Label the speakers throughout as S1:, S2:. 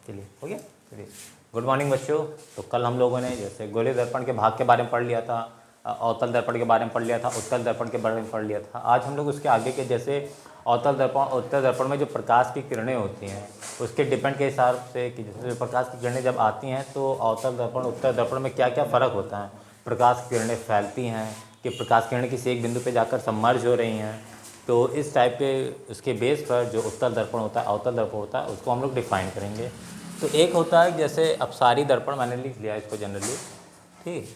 S1: चलिए हो गया। चलिए गुड मॉर्निंग बच्चों। तो कल हम लोगों ने जैसे गोलीय दर्पण के भाग के बारे में पढ़ लिया था, अवतल दर्पण के बारे में पढ़ लिया था, उत्तल दर्पण के बारे में पढ़ लिया था। आज हम लोग उसके आगे के जैसे अवतल दर्पण उत्तल दर्पण में जो प्रकाश की किरणें होती हैं उसके डिपेंड के हिसाब से कि जैसे जो प्रकाश की किरणें जब आती हैं तो अवतल दर्पण उत्तल दर्पण में क्या क्या फ़र्क होता है। प्रकाश की किरणें फैलती हैं कि प्रकाश किरणें किसी एक बिंदु पर जाकर सबमर्ज हो रही हैं। तो इस टाइप के उसके बेस पर जो उत्तल दर्पण होता है अवतल दर्पण होता है उसको हम लोग डिफाइन करेंगे। तो एक होता है जैसे अपसारी दर्पण, मैंने लिख लिया इसको जनरली, ठीक,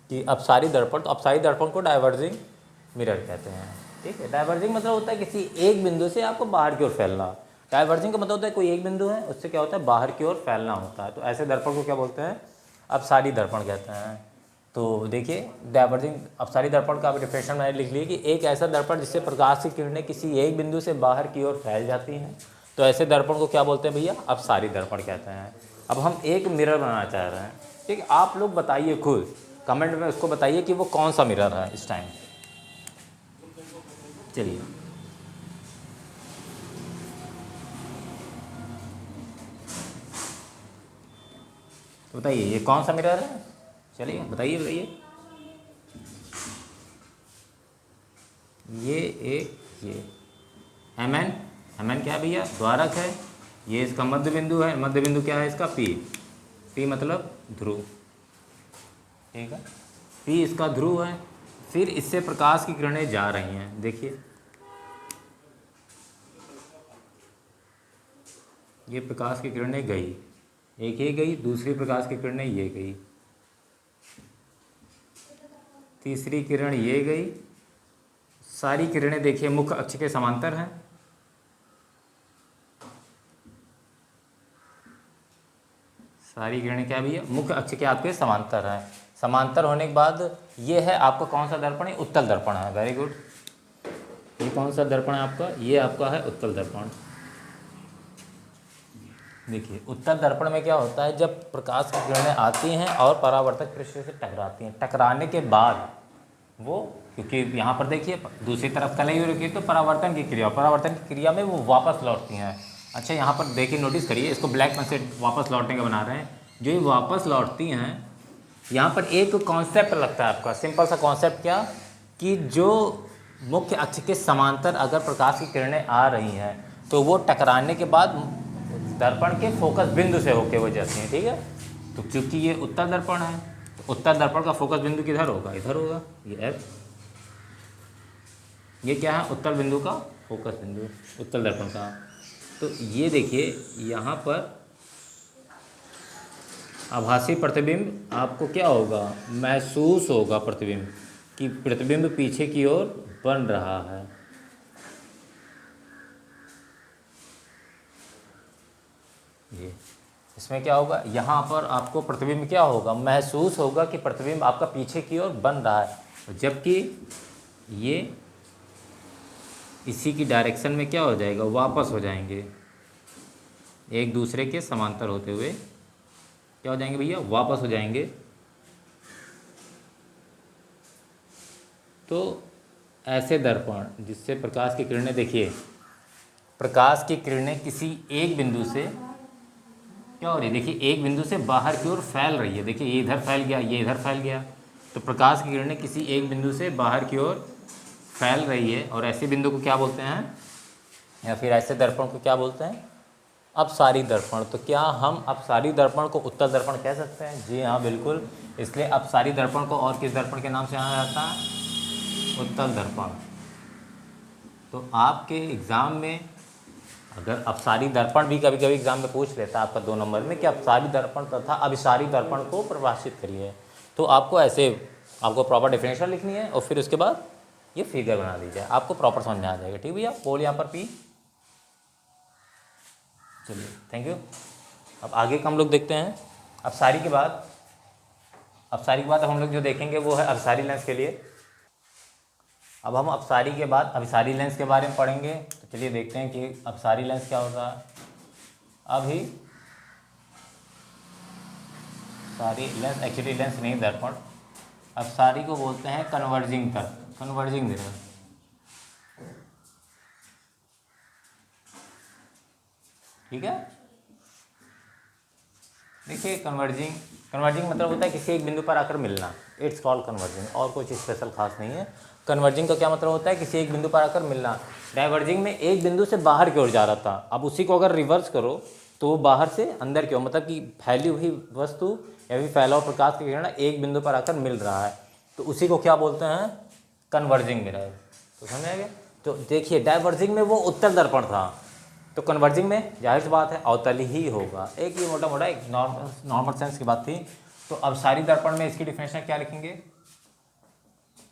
S1: कि अपसारी दर्पण। तो अपसारी दर्पण को डाइवर्जिंग मिरर कहते हैं। ठीक है, डाइवर्जिंग मतलब होता है किसी एक बिंदु से आपको बाहर की ओर फैलना। डाइवर्जिंग का मतलब होता है कोई एक बिंदु है उससे क्या होता है बाहर की ओर फैलना होता है। तो ऐसे दर्पण को क्या बोलते हैं, अपसारी दर्पण कहते हैं। तो देखिए डाइवर्जिंग अपसारी दर्पण का डेफिनेशन मैंने लिख लिया कि एक ऐसा दर्पण जिससे प्रकाश की किरणें किसी एक बिंदु से बाहर की ओर फैल जाती हैं। तो ऐसे दर्पण को क्या बोलते हैं भैया, अपसारी दर्पण कहते हैं। अब हम एक मिरर बनाना चाह रहे हैं, ठीक है, आप लोग बताइए खुद कमेंट में उसको बताइए कि वो कौन सा मिरर है इस टाइम। चलिए तो बताइए ये कौन सा मिरर है, चलिए बताइए बताइए। ये एक ये एम एन क्या है भैया, द्वारक है। ये इसका मध्य बिंदु है, मध्य बिंदु क्या है इसका पी मतलब ध्रुव, ठीक है, पी इसका ध्रुव है। फिर इससे प्रकाश की किरणें जा रही हैं, देखिए ये प्रकाश की किरणें गई, एक ये गई, दूसरी प्रकाश की किरणें ये गई, तीसरी किरण ये गई। सारी किरणें देखिए मुख्य अक्ष के समांतर हैं। सारी किरणें क्या भैया, मुख्य अक्ष के आपके समांतर हैं। समांतर होने के बाद ये है आपका कौन सा दर्पण है, उत्तल दर्पण है। Very good. ये कौन सा दर्पण है आपका, ये आपका है उत्तल दर्पण। देखिए उत्तल दर्पण में क्या होता है, जब प्रकाश की किरणें आती हैं और परावर्तक पृष्ठ से टकराती हैं, टकराने के बाद वो, क्योंकि यहाँ पर देखिए दूसरी तरफ कलई हो रखी है तो परावर्तन की क्रिया में वो वापस लौटती हैं। अच्छा यहाँ पर देखिए नोटिस करिए, इसको ब्लैक पेन से वापस लौटने का बना रहे हैं। जो ये वापस लौटती हैं यहाँ पर एक कॉन्सेप्ट लगता है आपका, सिंपल सा कॉन्सेप्ट, क्या कि जो मुख्य अक्ष के समांतर अगर प्रकाश की किरणें आ रही हैं तो वो टकराने के बाद दर्पण के फोकस बिंदु से होके हो जाती हैं, ठीक है। तो क्योंकि ये उत्तल दर्पण है तो उत्तल दर्पण का फोकस बिंदु किधर होगा, इधर होगा, ये एफ, ये क्या है उत्तल बिंदु का फोकस बिंदु उत्तल दर्पण का। तो ये देखिए यहाँ पर आभासी प्रतिबिंब आपको क्या होगा, महसूस होगा प्रतिबिंब, कि प्रतिबिंब पीछे की ओर बन रहा है। ये इसमें क्या होगा, यहाँ पर आपको प्रतिबिंब क्या होगा, महसूस होगा कि प्रतिबिंब आपका पीछे की ओर बन रहा है, जबकि ये इसी की डायरेक्शन में क्या हो जाएगा, वापस हो जाएंगे, एक दूसरे के समांतर होते हुए क्या हो जाएंगे भैया, वापस हो जाएंगे। तो ऐसे दर्पण जिससे प्रकाश की किरणें, देखिए प्रकाश की किरणें किसी एक बिंदु से क्या हो रही है, देखिए एक बिंदु से बाहर की ओर फैल रही है। देखिए ये इधर फैल गया, ये इधर फैल गया। तो प्रकाश की किरणें किसी एक बिंदु से बाहर की ओर फैल रही है और ऐसे बिंदु को क्या बोलते हैं, या फिर ऐसे दर्पण को क्या बोलते हैं, अपसारी दर्पण। तो क्या हम अपसारी दर्पण को उत्तल दर्पण कह सकते हैं, जी हाँ बिल्कुल। इसलिए अपसारी दर्पण को और किस दर्पण के नाम से जाना जाता है, उत्तल दर्पण। तो आपके एग्ज़ाम में अगर अपसारी दर्पण भी कभी कभी एग्जाम में पूछ लेता है आपका 2 नंबर में कि अपसारी दर्पण तथा अभिसारी दर्पण को परिभाषित करिए, तो आपको ऐसे आपको प्रॉपर डेफिनेशन लिखनी है और फिर उसके बाद ये फिगर बना दीजिए, आपको प्रॉपर समझ में आ जाएगा, ठीक भैया। बोल यहाँ पर पी, चलिए थैंक यू। अब आगे का हम लोग देखते हैं अपसारी के बाद। अपसारी के बाद हम लोग जो देखेंगे वो है अभिसारी लेंस के लिए। अब हम अपसारी के बाद अभिसारी लेंस के बारे में पढ़ेंगे। तो चलिए देखते हैं कि अपसारी लेंस क्या होता है। अभी सारी लेंस, एक्चुअली लेंस नहीं दर्पण, अपसारी को बोलते हैं कन्वर्जिंग कन्वर्जिंग मिरर, ठीक है। देखिए कन्वर्जिंग, कन्वर्जिंग मतलब होता है किसी एक बिंदु पर आकर मिलना, इट्स कॉल्ड कन्वर्जिंग, और कुछ स्पेशल खास नहीं है। कन्वर्जिंग का क्या मतलब होता है, किसी एक बिंदु पर आकर मिलना। डाइवर्जिंग में एक बिंदु से बाहर की ओर जा रहा था, अब उसी को अगर रिवर्स करो तो वो बाहर से अंदर की ओर, मतलब कि फैली हुई वस्तु या फिर फैला हुआ प्रकाश की किरण एक बिंदु पर आकर मिल रहा है, तो उसी को क्या बोलते हैं, कन्वर्जिंग मिरर। तो समझ आ गया। तो देखिए डाइवर्जिंग में वो उत्तल दर्पण था, तो कन्वर्जिंग में जाहिर सी बात है अवतल ही होगा। एक ये मोटा मोटा एक नॉर्मल सेंस की बात थी। तो अब सारी दर्पण में इसकी डिफिनेशन क्या लिखेंगे,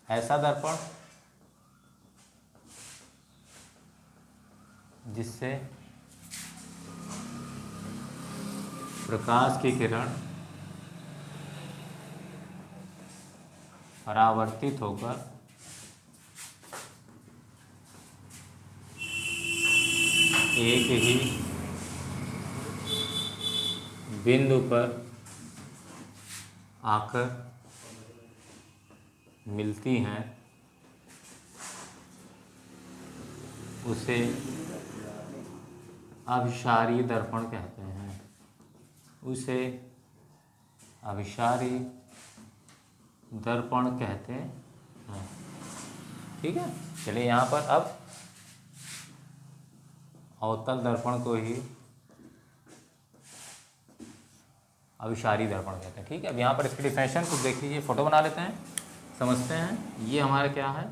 S1: ऐसा दर्पण जिससे प्रकाश की किरण परावर्तित होकर एक ही बिंदु पर आकर मिलती हैं, उसे अभिसारी दर्पण कहते हैं। उसे अभिसारी दर्पण कहते हैं। ठीक है, चलिए यहाँ पर अब अवतल दर्पण को ही अभिसारी दर्पण कहते हैं। ठीक है, अब यहाँ पर इसकी डिफिनेशन कुछ देख लीजिए, फोटो बना लेते हैं, समझते हैं। ये हमारा क्या है,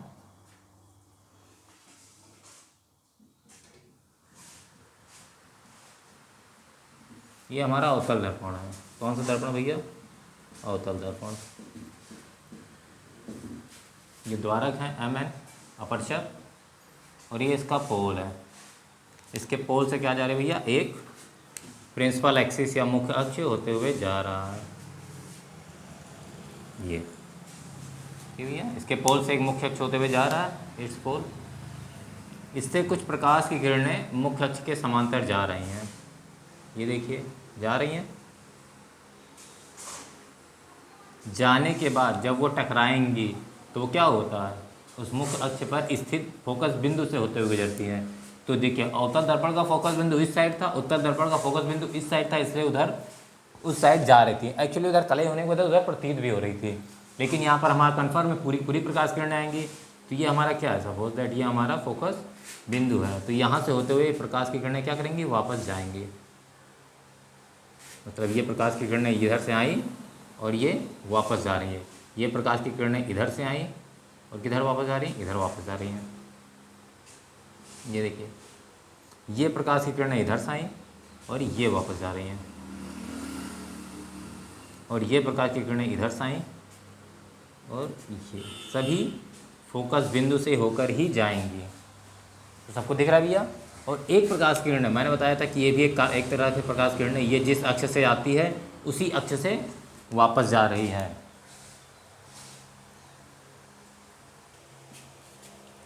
S1: ये हमारा अवतल दर्पण है। कौन सा दर्पण भैया, अवतल दर्पण। ये द्वारक है Mn अपर्चर, और ये इसका पोल है। इसके पोल से क्या जा रहा है भैया, एक प्रिंसिपल एक्सिस या मुख्य अक्ष होते हुए जा रहा है। ये ठीक भैया, इसके पोल से एक मुख्य अक्ष होते हुए जा रहा है, इस पोल। इससे कुछ प्रकाश की किरणें मुख्य अक्ष के समांतर जा रही हैं, ये देखिए जा रही हैं। जाने के बाद जब वो टकराएंगी तो वो क्या होता है, उस मुख्य अक्ष पर स्थित फोकस बिंदु से होते हुए गुजरती है। तो देखिए अवतल दर्पण का फोकस बिंदु इस साइड था, उत्तल दर्पण का फोकस बिंदु इस साइड था, इसलिए उधर उस साइड जा रही थी। एक्चुअली उधर कलई होने की वजह उधर प्रतीत भी हो रही थी, लेकिन यहाँ पर हमारा कन्फर्म में पूरी प्रकाश किरणें आएंगी। तो ये हमारा क्या है, सपोज दैट ये हमारा फोकस बिंदु है, तो यहाँ से होते हुए प्रकाश की किरणें क्या करेंगी, वापस जाएंगी। मतलब ये प्रकाश की किरणें इधर से आई और ये वापस जा रही है, ये प्रकाश की किरणें इधर से आई और किधर वापस जा रही हैं, इधर वापस जा रही हैं। ये देखिए ये प्रकाश की किरणें इधर से आई और ये वापस जा रही हैं, और ये प्रकाश की किरणें इधर से आई और ये सभी फोकस बिंदु से होकर ही जाएंगी। तो सबको दिख रहा है भैया। और एक प्रकाश की किरण, मैंने बताया था कि ये भी एक तरह की प्रकाश किरण है, ये जिस अक्ष से आती है उसी अक्ष से वापस जा रही है।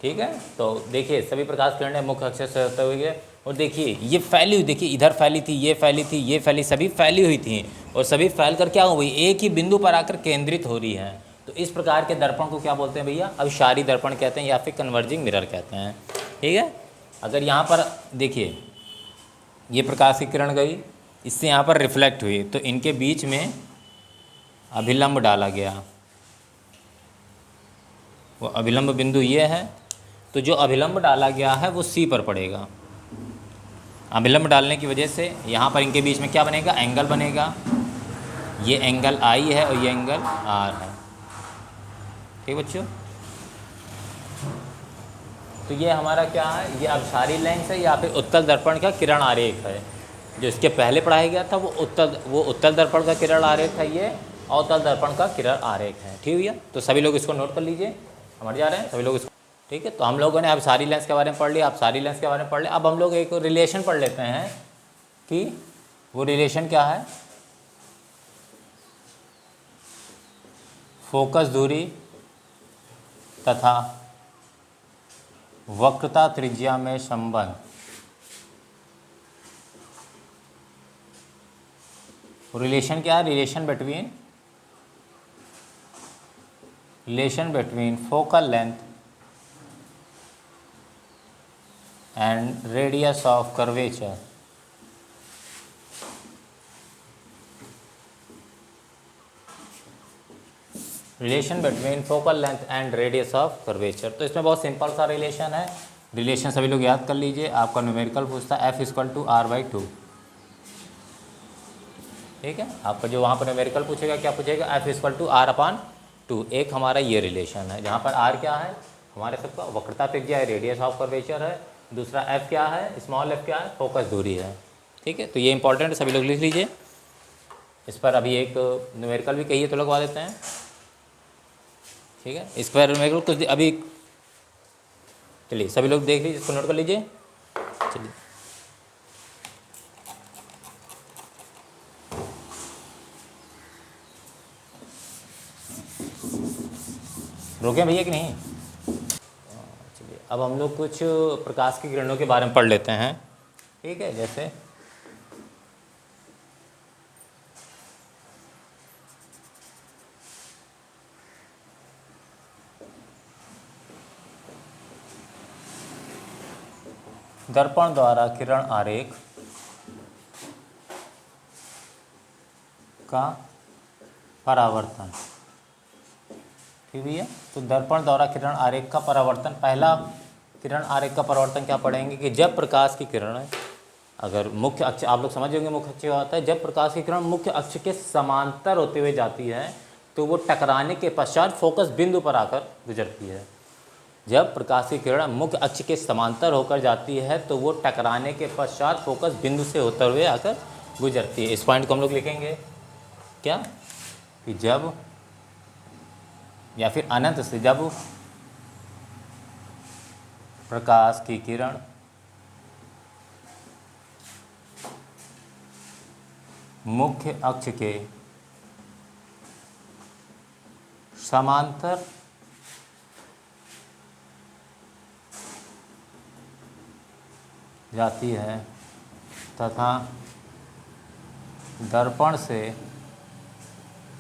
S1: ठीक है, तो देखिए सभी प्रकाश किरणें मुख्य अक्ष से होते हुए, और देखिए ये फैली हुई, देखिए इधर फैली थी, ये फैली थी, ये फैली, सभी फैली हुई थी, और सभी फैल कर क्या हो गई, एक ही बिंदु पर आकर केंद्रित हो रही है। तो इस प्रकार के दर्पण को क्या बोलते हैं भैया, अभिसारी दर्पण कहते हैं या फिर कन्वर्जिंग मिरर कहते हैं। ठीक है, अगर यहाँ पर देखिए ये प्रकाश की किरण गई, इससे यहाँ पर रिफ्लेक्ट हुई, तो इनके बीच में अभिलंब डाला गया, वो अभिलंब बिंदु ये है। तो जो अभिलंब डाला गया है वो सी पर पड़ेगा। अभिलंब डालने की वजह से यहाँ पर इनके बीच में क्या बनेगा, एंगल बनेगा। ये एंगल आई है और ये एंगल आर है। ठीक बच्चों, तो ये हमारा क्या है, ये अभिसारी लेंस है या फिर उत्तल दर्पण का किरण आरेख है। जो इसके पहले पढ़ाया गया था वो उत्तल दर्पण का किरण आरेख है, ये अवतल दर्पण का किरण आरेख है। ठीक भैया, तो सभी लोग इसको नोट कर लीजिए, समझ जा रहे हैं सभी लोग इसको। ठीक है, तो हम लोगों ने अभिसारी लेंस के बारे में पढ़ लिया, अभिसारी लेंस के बारे में पढ़ लिया। अब हम लोग एक रिलेशन पढ़ लेते हैं कि वो रिलेशन क्या है, फोकस दूरी तथा वक्रता त्रिज्या में संबंध। रिलेशन क्या है, relation between focal length and radius of curvature. Relation between focal length and radius of curvature. तो इसमें बहुत सिंपल सा रिलेशन है। रिलेशन सभी लोग याद कर लीजिए। आपका न्यूमेरिकल पूछता है F=R/2। ठीक है, आपका जो वहाँ पर न्यूमेरिकल पूछेगा क्या पूछेगा, F=R/2। एक हमारा ये रिलेशन है जहाँ पर R क्या है, हमारे सबका वक्रता त्रिज्या है, रेडियस ऑफ कर्वेचर है। दूसरा F क्या है, स्मॉल f क्या है, फोकस दूरी है। ठीक है, तो ये इंपॉर्टेंट है, सभी लोग लिख लीजिए। इस पर अभी एक न्यूमेरिकल भी कहिए तो लगवा देते हैं। ठीक है, इस पर न्यूमेरिकल कुछ अभी, चलिए सभी लोग देख लीजिए, इसको नोट कर लीजिए। चलिए रोके भैया कि नहीं। चलिए अब हम लोग कुछ प्रकाश की किरणों के बारे में पढ़ लेते हैं। ठीक है, जैसे दर्पण द्वारा किरण आरेख का परावर्तन। ठीक भैया, तो दर्पण द्वारा किरण आरेख का परावर्तन, पहला किरण आरेख का परावर्तन क्या पढ़ेंगे कि जब प्रकाश की किरण, अगर मुख्य अक्ष, आप लोग समझ होंगे मुख्य अक्ष क्या होता है, जब प्रकाश की किरण मुख्य अक्ष के समांतर होते हुए जाती है तो वो टकराने के पश्चात फोकस बिंदु पर आकर गुजरती है। जब प्रकाश की किरण मुख्य अक्ष के समांतर होकर जाती है तो वो टकराने के पश्चात फोकस बिंदु से होते हुए आकर गुजरती है। इस पॉइंट को हम लोग लिखेंगे क्या, कि जब, या फिर अनंत से जब प्रकाश की किरण मुख्य अक्ष के समांतर जाती है तथा दर्पण से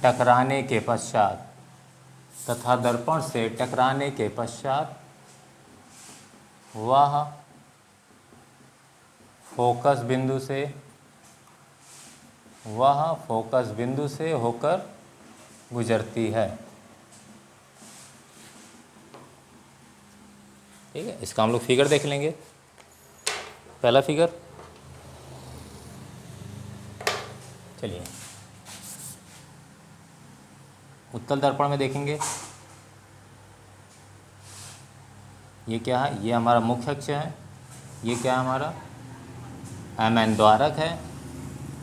S1: टकराने के पश्चात वह फोकस बिंदु से होकर गुजरती है। ठीक है, इसका हम लोग फिगर देख लेंगे। पहला फिगर, चलिए उत्तल दर्पण में देखेंगे। ये क्या है, ये हमारा मुख्य अक्ष है। ये क्या है हमारा, MN द्वारक है,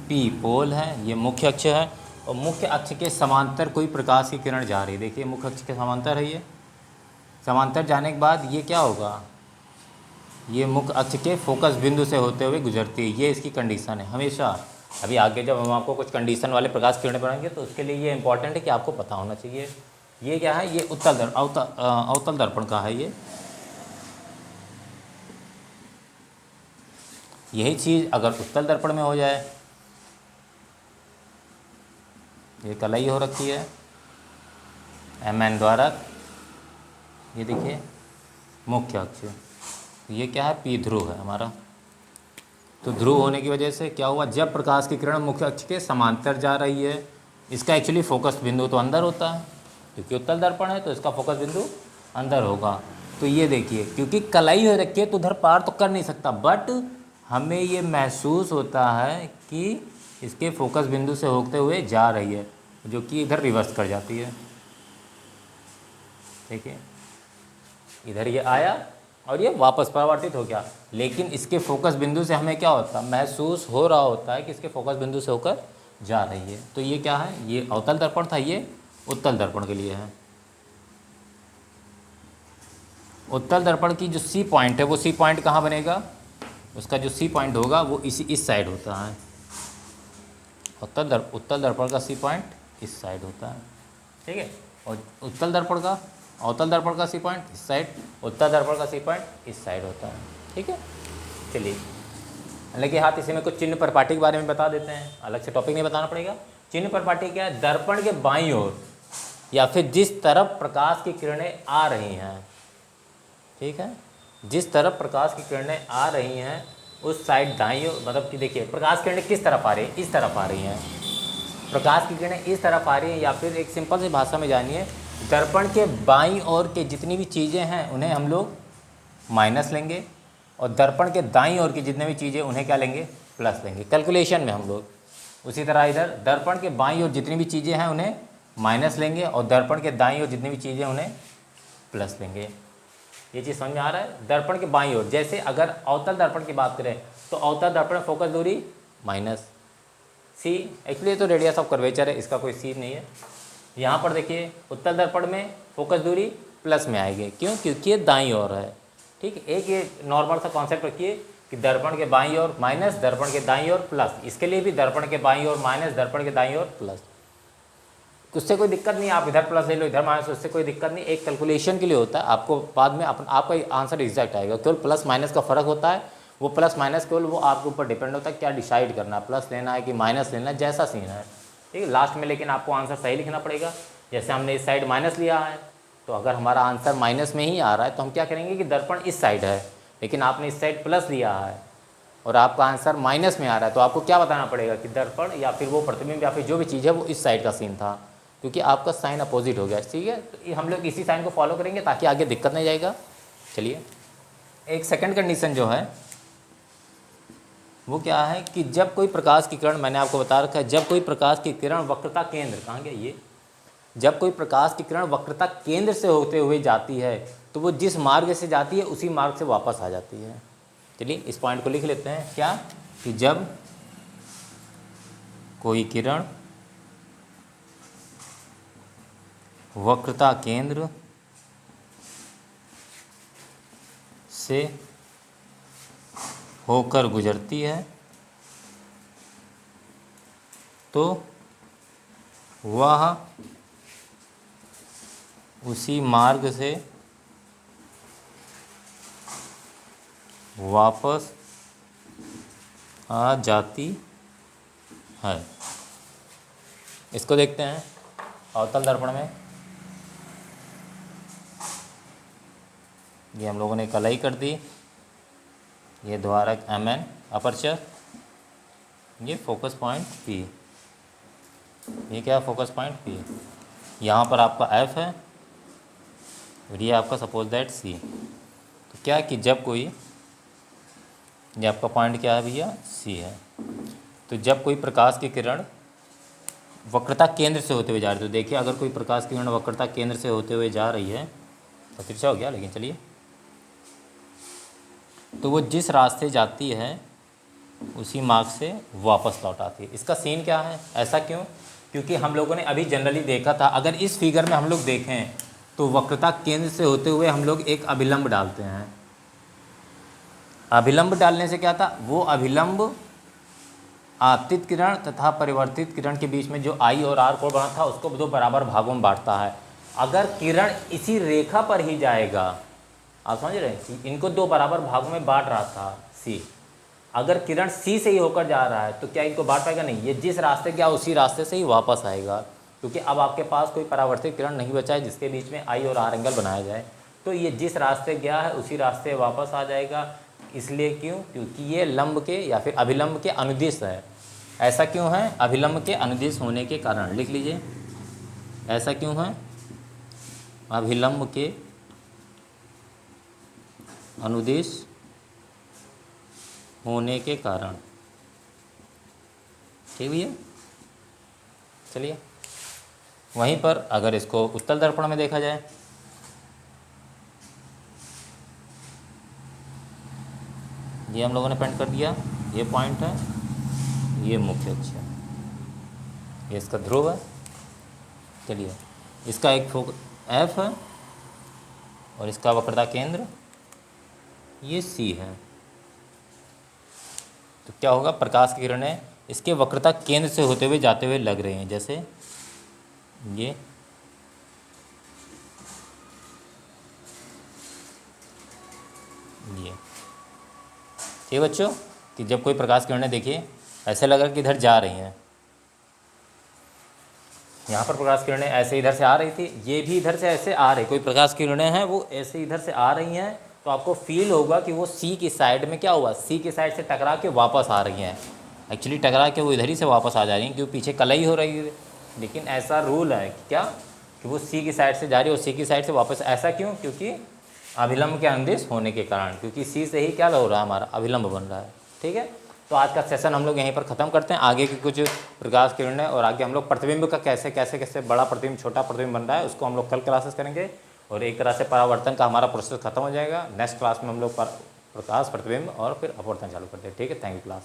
S1: P पोल है, ये मुख्य अक्ष है। और मुख्य अक्ष के समांतर कोई प्रकाश की किरण जा रही है। देखिए मुख्य अक्ष के समांतर है, ये समांतर जाने के बाद ये क्या होगा, ये मुख्य अक्ष के फोकस बिंदु से होते हुए गुजरती है। ये इसकी कंडीशन है हमेशा। अभी आगे जब हम आपको कुछ कंडीशन वाले प्रकाश की किरणें पढ़ाएंगे तो उसके लिए ये इंपॉर्टेंट है कि आपको पता होना चाहिए। ये क्या है, ये अवतल दर्पण का है। यही चीज़ अगर उत्तल दर्पण में हो जाए, ये कलाई हो रखी है, MN द्वारक, ये देखिए मुख्य अक्ष, ये क्या है, P ध्रुव है हमारा। तो ध्रुव होने की वजह से क्या हुआ, जब प्रकाश की किरण मुख्य अक्ष के समांतर जा रही है, इसका एक्चुअली फोकस बिंदु तो अंदर होता है, क्योंकि उत्तल दर्पण है तो इसका फोकस बिंदु अंदर होगा। तो ये देखिए, क्योंकि कलाई हो रखी है तो उधर पार तो कर नहीं सकता, बट हमें ये महसूस होता है कि इसके फोकस बिंदु से होते हुए जा रही है, जो कि इधर रिवर्स कर जाती है। देखिए इधर ये आया और ये वापस परावर्तित हो गया, लेकिन इसके फोकस बिंदु से हमें क्या होता है, महसूस हो रहा होता है कि इसके फोकस बिंदु से होकर जा रही है। तो ये क्या है, ये अवतल दर्पण था, ये उत्तल दर्पण के लिए है। उत्तल दर्पण की जो सी पॉइंट है, वो सी पॉइंट कहाँ बनेगा, उसका जो सी पॉइंट होगा वो इस साइड होता है। उत्तल दर्पण का सी पॉइंट इस साइड होता है। ठीक है, और उत्तल दर्पण का, अवतल दर्पण का सी पॉइंट इस साइड, उत्तल दर्पण का सी पॉइंट इस साइड होता है। ठीक है, चलिए लेकिन हाथ इसी में कुछ चिन्ह परपाटी के बारे में बता देते हैं, अलग से टॉपिक नहीं बताना पड़ेगा। चिन्ह परपाटी क्या है, दर्पण के बाईं ओर या फिर जिस तरफ प्रकाश की किरणें आ रही हैं, ठीक है, जिस तरफ प्रकाश की किरणें आ रही हैं उस साइड दाईं ओर, मतलब कि देखिए प्रकाश की किरणें किस तरफ आ रही हैं, इस तरफ आ रही हैं। प्रकाश की किरणें इस तरफ आ रही हैं, या फिर एक सिंपल सी भाषा में जानिए, दर्पण के बाईं ओर के जितनी भी चीज़ें हैं उन्हें हम लोग माइनस लेंगे, और दर्पण के दाईं ओर की जितनी भी चीज़ें उन्हें क्या लेंगे, प्लस लेंगे कैलकुलेशन में हम लोग। उसी तरह इधर दर्पण के बाईं ओर जितनी भी चीज़ें हैं उन्हें माइनस लेंगे, और दर्पण के दाईं ओर जितनी भी चीज़ें उन्हें प्लस लेंगे। ये चीज़ समझ में आ रहा है। दर्पण के बाईं ओर, जैसे अगर अवतल दर्पण की बात करें तो अवतल दर्पण में फोकस दूरी माइनस सी, एक्चुअली तो रेडियस ऑफ कर्वेचर है, इसका कोई सी नहीं है। यहाँ पर देखिए उत्तल दर्पण में फोकस दूरी प्लस में आएगी, क्यों, क्योंकि ये दाईं ओर है। ठीक है, एक ये नॉर्मल सा कॉन्सेप्ट रखिए कि दर्पण के बाईं ओर माइनस, दर्पण के दाईं ओर प्लस। इसके लिए भी दर्पण के बाईं ओर माइनस, दर्पण के दाईं ओर प्लस। उससे कोई दिक्कत नहीं, आप इधर प्लस ले लो इधर माइनस, उससे कोई दिक्कत नहीं। एक कैलकुलेशन के लिए होता है, आपको बाद में आपका आंसर एग्जैक्ट आएगा। केवल प्लस माइनस का फ़र्क होता है, वो प्लस माइनस केवल वो आपके ऊपर डिपेंड होता है क्या डिसाइड करना है, प्लस लेना है कि माइनस लेना है, जैसा सीन है। ठीक है, लास्ट में लेकिन आपको आंसर सही लिखना पड़ेगा। जैसे हमने इस साइड माइनस लिया है, तो अगर हमारा आंसर माइनस में ही आ रहा है तो हम क्या करेंगे कि दर्पण इस साइड है, लेकिन आपने इस साइड प्लस लिया है और आपका आंसर माइनस में आ रहा है, तो आपको क्या बताना पड़ेगा कि दर्पण या फिर वो प्रतिबिंब या फिर जो भी चीज़ है वो इस साइड का सीन था, क्योंकि आपका साइन अपोजिट हो गया। ठीक है, तो हम लोग इसी साइन को फॉलो करेंगे ताकि आगे दिक्कत नहीं जाएगा। चलिए, एक सेकंड कंडीशन जो है वो क्या है कि जब कोई प्रकाश की किरण, मैंने आपको बता रखा है, जब कोई प्रकाश की किरण वक्रता केंद्र, कहाँ गया ये, जब कोई प्रकाश की किरण वक्रता केंद्र से होते हुए जाती है तो वो जिस मार्ग से जाती है उसी मार्ग से वापस आ जाती है। चलिए इस पॉइंट को लिख लेते हैं, क्या कि जब कोई किरण वक्रता केंद्र से होकर गुजरती है तो वह उसी मार्ग से वापस आ जाती है। इसको देखते हैं अवतल दर्पण में। ये हम लोगों ने कलाई कर दी, ये द्वारक MN अपर्चर, ये फोकस पॉइंट P, ये क्या है फोकस पॉइंट P। यहाँ पर आपका F है और ये आपका सपोज दैट C। तो क्या कि जब कोई, ये आपका पॉइंट क्या है भैया, C है। तो जब कोई प्रकाश की किरण वक्रता केंद्र से होते हुए जा रही है, तो देखिए अगर कोई प्रकाश की किरण वक्रता केंद्र से होते हुए जा रही है तो तिरछा हो गया, लेकिन चलिए, तो वो जिस रास्ते जाती है उसी मार्ग से वापस लौट आती है। इसका सीन क्या है, ऐसा क्यों, क्योंकि हम लोगों ने अभी जनरली देखा था, अगर इस फिगर में हम लोग देखें तो वक्रता केंद्र से होते हुए हम लोग एक अभिलंब डालते हैं। अभिलंब डालने से क्या था, वो अभिलंब आपतित किरण तथा परिवर्तित किरण के बीच में जो I और R कोण बना था उसको दो बराबर भागों में बांटता है। अगर किरण इसी रेखा पर ही जाएगा, आप समझ रहे हैं, इनको दो बराबर भागों में बांट रहा था C, अगर किरण C से ही होकर जा रहा है तो क्या इनको बांट पाएगा, नहीं, ये जिस रास्ते गया उसी रास्ते से ही वापस आएगा, क्योंकि अब आपके पास कोई परावर्तित किरण नहीं बचा है जिसके बीच में I और R एंगल बनाया जाए। तो ये जिस रास्ते गया है उसी रास्ते वापस आ जाएगा। इसलिए क्यों, क्योंकि ये लंब के या फिर अभिलंब के अनुदिश है। ऐसा क्यों है, अभिलंब के अनुदिश होने के कारण, लिख लीजिए, ऐसा क्यों है, अभिलंब के अनुदिश होने के कारण। ठीक भैया, चलिए वहीं पर अगर इसको उत्तल दर्पण में देखा जाए, ये हम लोगों ने पेंट कर दिया, ये पॉइंट है, ये मुख्य अक्ष है, ये इसका ध्रुव है। चलिए इसका एक F है और इसका वक्रता केंद्र ये C है। तो क्या होगा, प्रकाश की किरणें इसके वक्रता केंद्र से होते हुए जाते हुए लग रही हैं, जैसे ये ठीक बच्चों, कि जब कोई प्रकाश की किरणें देखिए ऐसे लग रहा है कि इधर जा रही हैं, यहाँ पर प्रकाश किरणें ऐसे इधर से आ रही थी, ये भी इधर से ऐसे आ रही, कोई प्रकाश किरणें हैं वो ऐसे इधर से आ रही हैं, तो आपको फील होगा कि वो C की साइड में क्या हुआ, C की साइड से टकरा के वापस आ रही हैं। एक्चुअली टकरा के वो इधर ही से वापस आ जा रही हैं क्योंकि पीछे कलई हो रही है। लेकिन ऐसा रूल है कि क्या, कि वो सी की साइड से जा रही है और सी की साइड से वापस। ऐसा क्यों? क्योंकि अभिलंब के अनुदिश होने के कारण, क्योंकि सी से ही क्या हो रहा है, हमारा अभिलंब बन रहा है। ठीक है, तो आज का सेशन हम लोग यहीं पर ख़त्म करते हैं। आगे की कुछ प्रकाश किरणें और आगे हम लोग प्रतिबिंब का कैसे कैसे कैसे बड़ा प्रतिबिंब छोटा प्रतिबिंब बन रहा है उसको हम लोग कल क्लासेस करेंगे, और एक तरह से परावर्तन का हमारा प्रोसेस खत्म हो जाएगा। नेक्स्ट क्लास में हम लोग प्रकाश, प्रतिबिंब और फिर अपवर्तन चालू करते हैं। ठीक है, थैंक यू क्लास।